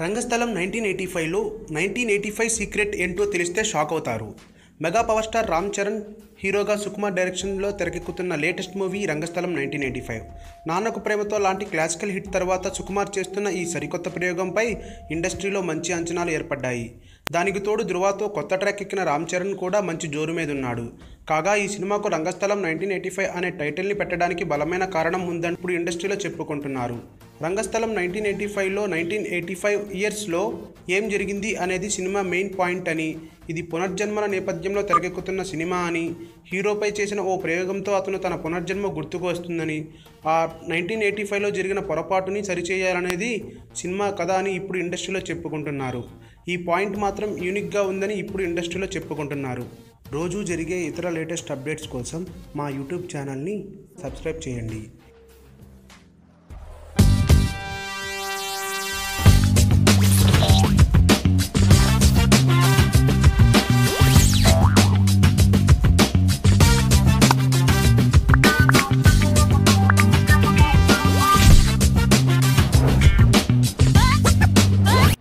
రంగస్థలం 1985లో 1985 secret ఏంటో తెలిస్తే shock అవుతారు. Mega power star Ram Charan హీరోగా సుకుమార్ డైరెక్షన్లో తెరకెక్కుతున్న లేటెస్ట్ మూవీ రంగస్థలం 1985. నాన్నకు ప్రేమతో లాంటి క్లాసికల్ హిట్ తర్వాత సుకుమార్ చేస్తున్న ఈ సరికొత్త ప్రయోగంపై ఇండస్ట్రీలో మంచి అంచనాలు ఏర్పడ్డాయి. దానికి తోడు ధృవతో కొత్త ట్రాక్ ఎక్కిన రామ్ చరణ్ కూడా మంచి జోరు మీదున్నాడు. కాగా ఈ సినిమాకు రంగస్థలం 1985 అనే టైటిల్ని పెట్టడానికి బలమైన కారణం ఉందని ఇప్పుడు ఇండస్ట్రీలో చెప్పుకుంటున్నారు. రంగస్థలం 1985లో 1985 ఇయర్స్లో ఏం జరిగింది అనేది సినిమా మెయిన్ పాయింట్ అని, ఇది పునర్జన్మల నేపథ్యంలో తెరకెక్కుతున్న సినిమా అని, హీరోపై చేసిన ఓ ప్రయోగంతో అతను తన పునర్జన్మ గుర్తుకు వస్తుందని, ఆ 1985లో జరిగిన పొరపాటుని సరిచేయాలనేది సినిమా కథ అని ఇప్పుడు ఇండస్ట్రీలో చెప్పుకుంటున్నారు. ఈ పాయింట్ మాత్రం యూనిక్గా ఉందని ఇప్పుడు ఇండస్ట్రీలో చెప్పుకుంటున్నారు. రోజు జరిగే ఇతర లేటెస్ట్ అప్డేట్స్ కోసం మా యూట్యూబ్ ఛానల్ని సబ్స్క్రైబ్ చేయండి.